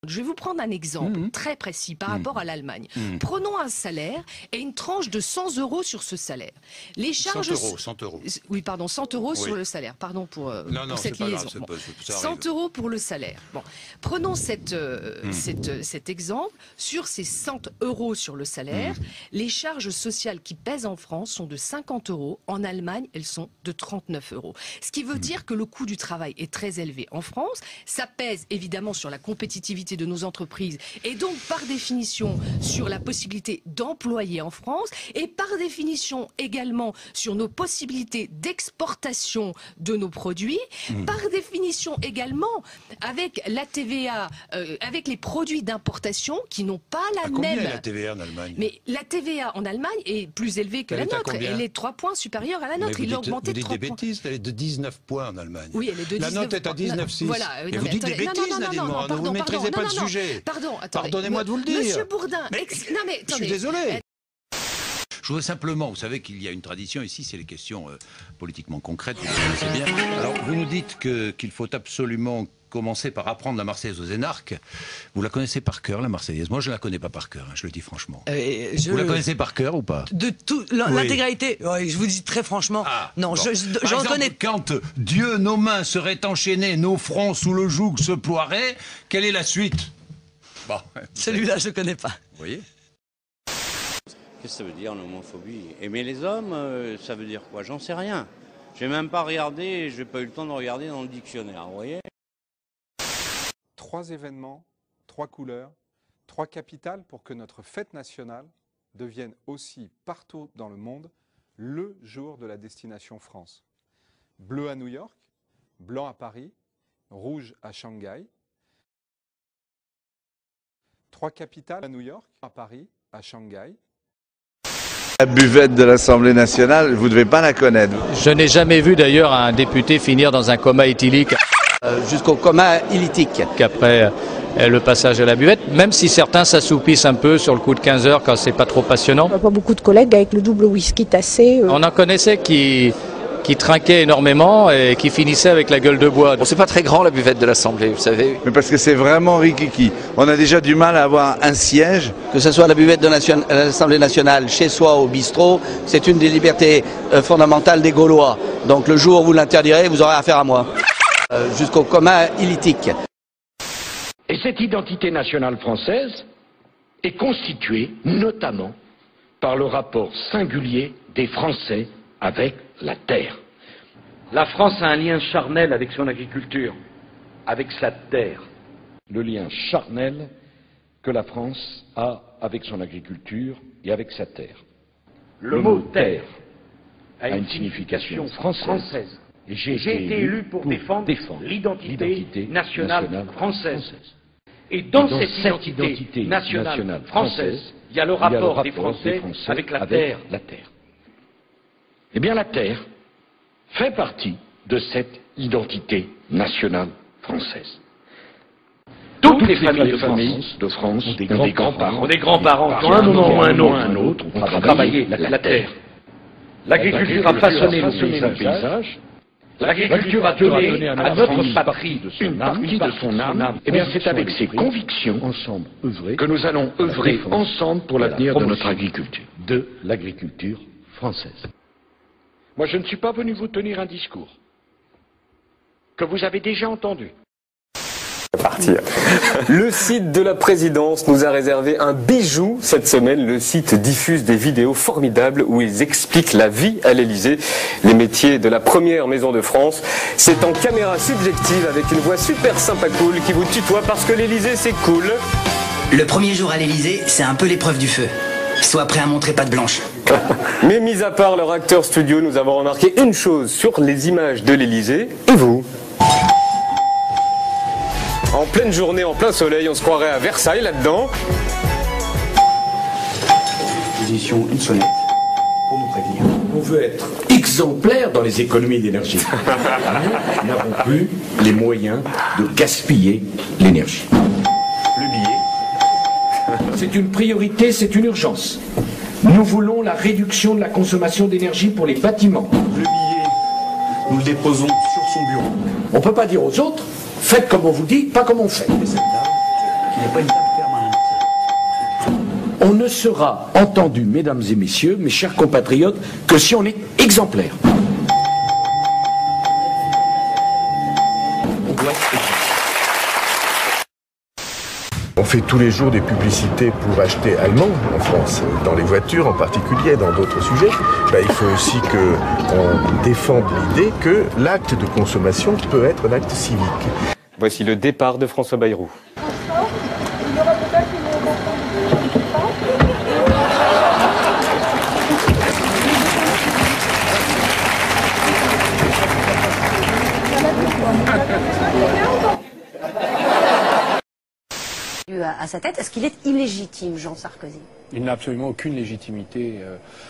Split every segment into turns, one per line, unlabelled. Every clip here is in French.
Je vais vous prendre un exemple très précis par rapport à l'Allemagne. Prenons un salaire et une tranche de 100 € sur ce salaire. Les charges...
100 €.
Oui, pardon, 100 € sur le salaire. Pardon pour cette liaison. 100 € pour le salaire. Bon, prenons cet exemple. Sur ces 100 € sur le salaire, les charges sociales qui pèsent en France sont de 50 €. En Allemagne, elles sont de 39 €. Ce qui veut dire que le coût du travail est très élevé en France. Ça pèse évidemment sur la compétitivité de nos entreprises et donc par définition sur la possibilité d'employer en France et par définition également sur nos possibilités d'exportation de nos produits, par définition également avec la TVA, avec les produits d'importation qui n'ont pas la même...
Combien est la TVA en Allemagne?
Mais la TVA en Allemagne est plus élevée que la nôtre. Elle est 3 points supérieure à la nôtre. Il l'a augmenté de 3 points.
Vous dites des bêtises, elle est de 19 points en Allemagne.
Oui, elle est de 19
La note est à 19,6.
Voilà.
Et vous dites des bêtises, Nadine-Morano. Ne vous maîtrisez pas le sujet.
Pardon, attendez.
Pardonnez-moi de vous le dire.
Monsieur Bourdin,
non mais attendez. Je suis désolé. Je voudrais simplement, vous savez qu'il y a une tradition ici, c'est les questions politiquement concrètes, vous le connaissez bien. Alors, vous nous dites qu'il faut absolument commencer par apprendre la Marseillaise aux énarques. Vous la connaissez par cœur, la Marseillaise? Moi, je ne la connais pas par cœur, je le dis franchement. Vous la connaissez par cœur ou pas?
De tout, l'intégralité, je vous dis très franchement, non,
bon.
je reconnais...
Quand Dieu, nos mains seraient enchaînées, nos fronts sous le joug se ploieraient, quelle est la suite? Bon,
celui-là, je ne connais pas.
Vous voyez?
Qu'est-ce que ça veut dire l'homophobie? Aimer les hommes, ça veut dire quoi? J'en sais rien. J'ai même pas regardé, j'ai pas eu le temps de regarder dans le dictionnaire, vous voyez?
3 événements, 3 couleurs, 3 capitales pour que notre fête nationale devienne aussi partout dans le monde le jour de la destination France. Bleu à New York, blanc à Paris, rouge à Shanghai. 3 capitales à New York, à Paris, à Shanghai.
La buvette de l'Assemblée nationale, vous ne devez pas la connaître.
Je n'ai jamais vu d'ailleurs un député finir dans un coma éthylique.
Jusqu'au coma illytique.
Qu'après le passage à la buvette, même si certains s'assoupissent un peu sur le coup de 15 heures quand c'est pas trop passionnant.
Pas beaucoup de collègues avec le double whisky tassé.
On en connaissait qui trinquaient énormément et qui finissaient avec la gueule de bois.
Bon, c'est pas très grand la buvette de l'Assemblée, vous savez.
Mais parce que c'est vraiment rikiki. On a déjà du mal à avoir un siège.
Que ce soit la buvette de l'Assemblée nationale, chez soi, au bistrot, c'est une des libertés fondamentales des Gaulois. Donc le jour où vous l'interdirez, vous aurez affaire à moi. Jusqu'au coma illytique.
Et cette identité nationale française est constituée notamment par le rapport singulier des Français avec la terre. La France a un lien charnel avec son agriculture, avec sa terre. Le lien charnel que la France a avec son agriculture et avec sa terre. Le mot terre a une signification française. Et j'ai été élu pour défendre l'identité nationale française. Et dans cette identité nationale française, il y a le rapport des Français avec la terre. Eh bien, la terre fait partie de cette identité nationale française. Toutes les familles de France ont des grands-parents qui, à un moment ou un autre, ont travaillé la terre. L'agriculture a façonné nos paysages. L'agriculture a donné à notre patrie une partie de son âme. Eh bien, c'est avec ces convictions que nous allons œuvrer ensemble pour l'avenir de notre agriculture. De l'agriculture française. Moi, je ne suis pas venu vous tenir un discours que vous avez déjà entendu.
Partir. Le site de la présidence nous a réservé un bijou cette semaine. Le site diffuse des vidéos formidables où ils expliquent la vie à l'Élysée, les métiers de la première maison de France. C'est en caméra subjective avec une voix super sympa cool qui vous tutoie parce que l'Élysée c'est cool.
Le premier jour à l'Élysée, c'est un peu l'épreuve du feu. Sois prêt à montrer patte blanche.
Mais mis à part leur acteur studio, nous avons remarqué une chose sur les images de l'Élysée. Et vous ? En pleine journée, en plein soleil, on se croirait à Versailles là-dedans.
Position une sonnette pour nous prévenir. On veut être exemplaire dans les économies d'énergie. Nous n'avons plus les moyens de gaspiller l'énergie. Le billet. C'est une priorité, c'est une urgence. Nous voulons la réduction de la consommation d'énergie pour les bâtiments. Le billet, nous le déposons sur son bureau. On ne peut pas dire aux autres, faites comme on vous dit, pas comme on fait. qui n'est pas une table permanente. On ne sera entendu, mesdames et messieurs, mes chers compatriotes, que si on est exemplaire. On doit être exemplaire.
On fait tous les jours des publicités pour acheter allemand en France, dans les voitures en particulier, dans d'autres sujets. Il faut aussi qu'on défende l'idée que l'acte de consommation peut être un acte civique.
Voici le départ de François Bayrou.
À sa tête, est-ce qu'il est illégitime, Jean Sarkozy?
Il n'a absolument aucune légitimité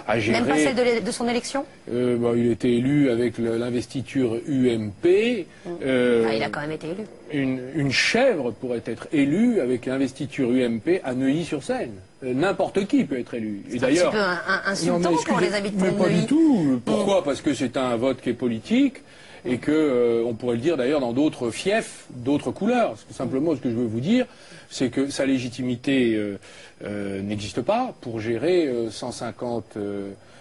à gérer.
Même pas celle de son élection?
Il a été élu avec l'investiture UMP.
Il a quand même été élu.
Une chèvre pourrait être élue avec l'investiture UMP à Neuilly-sur-Seine. N'importe qui peut être élu.
C'est un petit peu insultant pour les habitants de Neuilly.
Mais pas du tout. Pourquoi? Parce que c'est un vote qui est politique et que, on pourrait le dire d'ailleurs dans d'autres fiefs, d'autres couleurs. Simplement, ce que je veux vous dire, c'est que sa légitimité n'existe pas pour gérer 150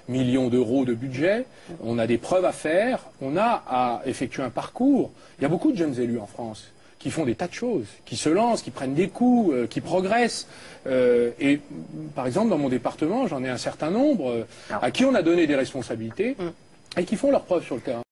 millions d'euros de budget. On a des preuves à faire, on a à effectuer un parcours. Il y a beaucoup de jeunes élus en France qui font des tas de choses, qui se lancent, qui prennent des coups, qui progressent. Et par exemple, dans mon département, j'en ai un certain nombre à qui on a donné des responsabilités et qui font leurs preuves sur le terrain.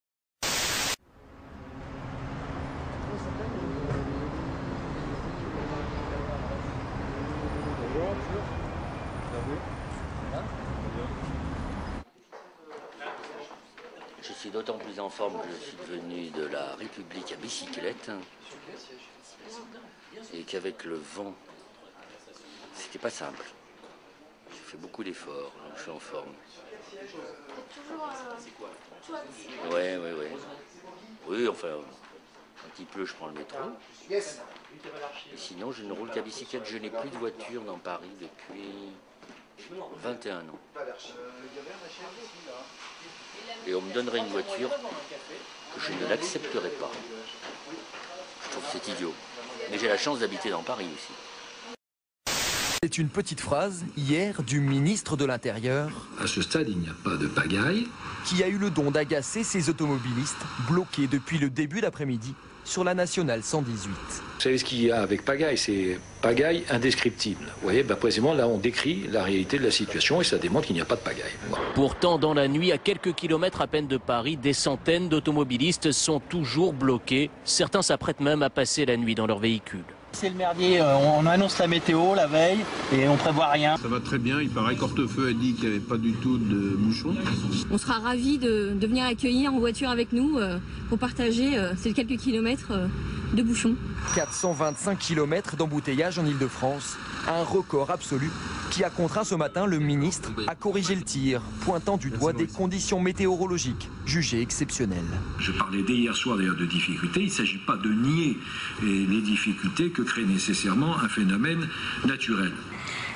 Je suis d'autant plus en forme que je suis venu de la République à bicyclette et qu'avec le vent, c'était pas simple. J'ai fait beaucoup d'efforts, donc je suis en forme. Ouais. Oui, enfin, quand il pleut, je prends le métro. Et sinon, je ne roule qu'à bicyclette. Je n'ai plus de voiture dans Paris depuis 21 ans. Et on me donnerait une voiture que je ne l'accepterais pas. Je trouve que c'est idiot. Mais j'ai la chance d'habiter dans Paris aussi.
C'est une petite phrase, hier, du ministre de l'Intérieur.
À ce stade, il n'y a pas de pagaille.
Qui a eu le don d'agacer ces automobilistes bloqués depuis le début d'après-midi sur la nationale 118.
Vous savez ce qu'il y a avec pagaille? C'est pagaille indescriptible. Vous voyez, précisément, là, on décrit la réalité de la situation et ça démontre qu'il n'y a pas de pagaille.
Pourtant, dans la nuit, à quelques kilomètres à peine de Paris, des centaines d'automobilistes sont toujours bloqués. Certains s'apprêtent même à passer la nuit dans leur véhicule.
C'est le merdier, on annonce la météo la veille et on prévoit rien.
Ça va très bien, il paraît qu'Hortefeux a dit qu'il n'y avait pas du tout de bouchons.
On sera ravis de venir accueillir en voiture avec nous pour partager ces quelques kilomètres de bouchons.
425 km d'embouteillage en Ile-de-France, un record absolu qui a contraint ce matin le ministre à corriger le tir, pointant du doigt des conditions météorologiques jugées exceptionnelles.
Je parlais dès hier soir d'ailleurs de difficultés. Il ne s'agit pas de nier les difficultés que crée nécessairement un phénomène naturel.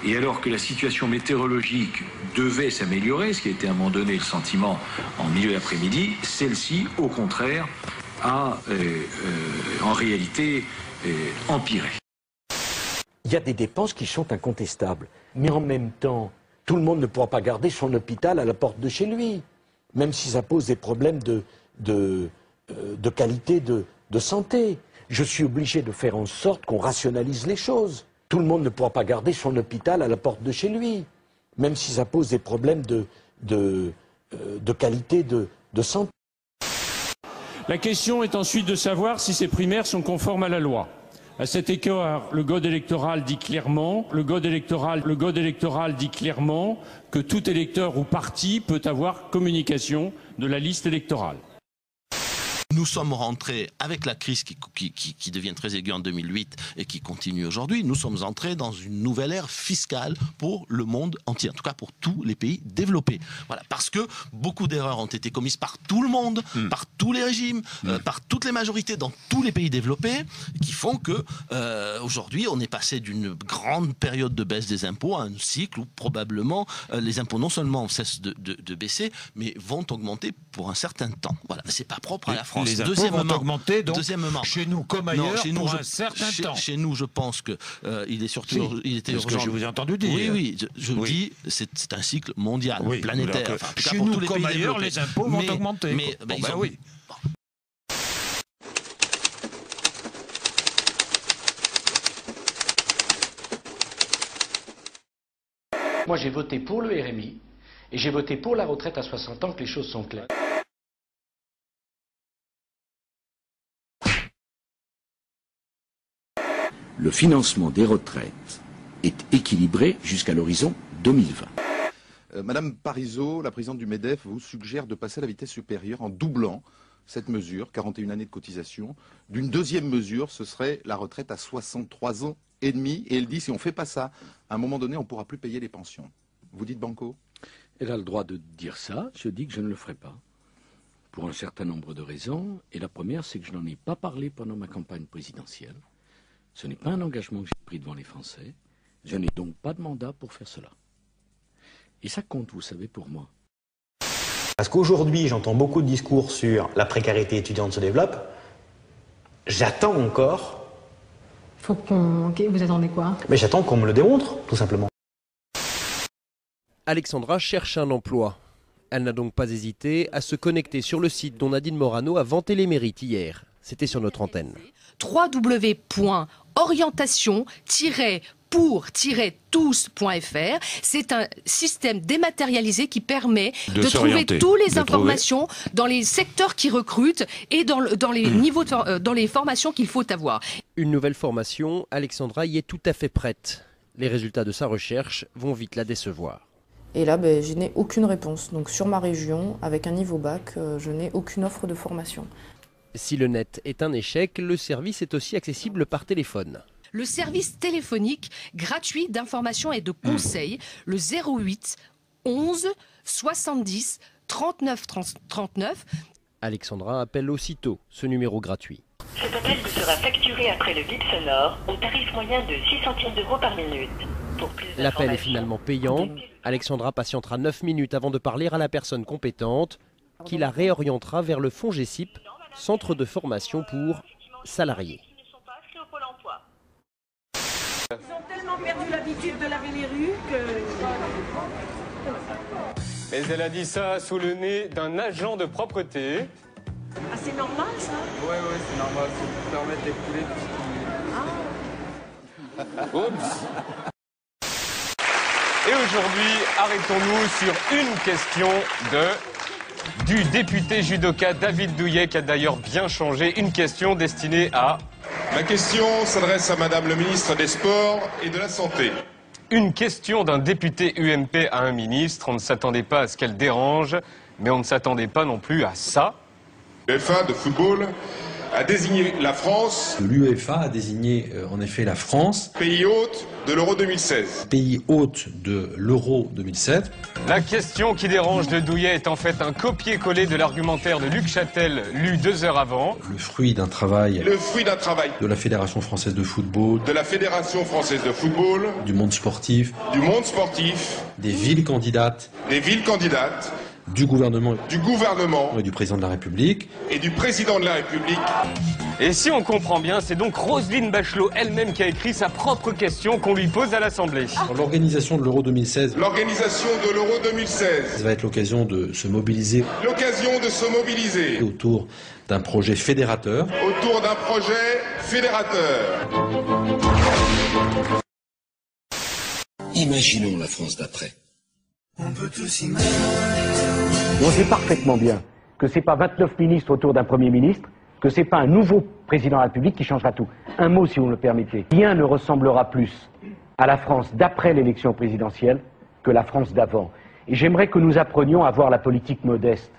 Et alors que la situation météorologique devait s'améliorer, ce qui était à un moment donné le sentiment en milieu d'après-midi, celle-ci, au contraire, a en réalité empiré.
Il y a des dépenses qui sont incontestables. Mais en même temps, tout le monde ne pourra pas garder son hôpital à la porte de chez lui. Même si ça pose des problèmes de qualité de santé. Je suis obligé de faire en sorte qu'on rationalise les choses. Tout le monde ne pourra pas garder son hôpital à la porte de chez lui. Même si ça pose des problèmes de qualité de santé.
La question est ensuite de savoir si ces primaires sont conformes à la loi. À cet égard, le code électoral dit clairement que tout électeur ou parti peut avoir communication de la liste électorale.
Nous sommes rentrés, avec la crise qui devient très aiguë en 2008 et qui continue aujourd'hui, nous sommes entrés dans une nouvelle ère fiscale pour le monde entier, en tout cas pour tous les pays développés. Voilà, parce que beaucoup d'erreurs ont été commises par tout le monde, par tous les régimes, par toutes les majorités dans tous les pays développés, qui font que aujourd'hui on est passé d'une grande période de baisse des impôts à un cycle où probablement les impôts non seulement cessent de baisser, mais vont augmenter pour un certain temps. Voilà, c'est pas propre à la France.
Les impôts vont augmenter, donc,
deuxièmement,
chez nous comme ailleurs,
chez nous,
pour un certain temps.
Chez nous, je pense que il est surtout, il était urgent.
C'est ce que je vous ai entendu dire.
Oui, je dis, c'est un cycle mondial, planétaire.
Alors que chez nous comme ailleurs, les impôts vont augmenter.
Mais oui.
Moi, j'ai voté pour le RMI et j'ai voté pour la retraite à 60 ans, que les choses sont claires.
Le financement des retraites est équilibré jusqu'à l'horizon 2020.
Madame Parizeau, la présidente du MEDEF, vous suggère de passer à la vitesse supérieure en doublant cette mesure, 41 années de cotisation, d'une deuxième mesure, ce serait la retraite à 63 ans et demi. Et elle dit, si on ne fait pas ça, à un moment donné, on ne pourra plus payer les pensions. Vous dites banco?
Elle a le droit de dire ça, je dis que je ne le ferai pas. Pour un certain nombre de raisons. Et la première, c'est que je n'en ai pas parlé pendant ma campagne présidentielle. Ce n'est pas un engagement que j'ai pris devant les Français. Je n'ai donc pas de mandat pour faire cela. Et ça compte, vous savez, pour moi.
Parce qu'aujourd'hui, j'entends beaucoup de discours sur la précarité étudiante se développe. J'attends encore.
Faut qu'on... Okay, vous attendez quoi?
Mais j'attends qu'on me le démontre, tout simplement.
Alexandra cherche un emploi. Elle n'a donc pas hésité à se connecter sur le site dont Nadine Morano a vanté les mérites hier. C'était sur notre antenne.
www.orientation-pour-tous.fr. C'est un système dématérialisé qui permet de trouver toutes les informations dans les secteurs qui recrutent et dans les niveaux dans les formations qu'il faut avoir.
Une nouvelle formation, Alexandra y est tout à fait prête. Les résultats de sa recherche vont vite la décevoir.
Et là, je n'ai aucune réponse. Donc sur ma région, avec un niveau bac, je n'ai aucune offre de formation.
Si le net est un échec, le service est aussi accessible par téléphone.
Le service téléphonique gratuit d'information et de conseil, le 08 11 70 39 39.
Alexandra appelle aussitôt ce numéro gratuit.
Cet appel vous sera facturé après le bip sonore au tarif moyen de 6 centimes d'euros par minute.
L'appel est finalement payant. Alexandra patientera 9 minutes avant de parler à la personne compétente qui la réorientera vers le FONGECIP, Centre de formation pour salariés.
Ils ont tellement perdu l'habitude de laver les rues que...
Mais elle a dit ça sous le nez d'un agent de propreté.
Ah, c'est normal ça?
Ouais, c'est normal, c'est pour permettre d'écouler tout ce qui...
Oups. Et aujourd'hui, arrêtons-nous sur une question du député judoka David Douillet, qui a d'ailleurs bien changé. Une question destinée à...
Ma question s'adresse à Madame le ministre des Sports et de la Santé.
Une question d'un député UMP à un ministre. On ne s'attendait pas à ce qu'elle dérange, mais on ne s'attendait pas non plus à ça.
L'UEFA de football a désigné la France.
L'UEFA a désigné en effet la France.
Pays hôte de l'Euro 2016.
Pays hôte de l'Euro 2007.
La question qui dérange de Douillet est en fait un copier-coller de l'argumentaire de Luc Châtel, lu 2 heures avant.
Le fruit d'un travail.
Le fruit d'un travail.
De la Fédération française de football.
De la Fédération française de football.
Du monde sportif.
Du monde sportif.
Des villes candidates.
Des villes candidates.
Du gouvernement
et
du président de la République.
Et du président de la République.
Et si on comprend bien, c'est donc Roselyne Bachelot elle-même qui a écrit sa propre question qu'on lui pose à l'Assemblée.
L'organisation de l'Euro 2016.
L'organisation de l'Euro 2016.
Ça va être l'occasion de se mobiliser.
L'occasion de se mobiliser.
Autour d'un projet fédérateur.
Autour d'un projet fédérateur.
Imaginons la France d'après.
On peut tous imaginer. On sait parfaitement bien que ce n'est pas 29 ministres autour d'un Premier ministre, que ce n'est pas un nouveau président de la République qui changera tout. Un mot, si vous me le permettez. Rien ne ressemblera plus à la France d'après l'élection présidentielle que la France d'avant. Et j'aimerais que nous apprenions à voir la politique modeste.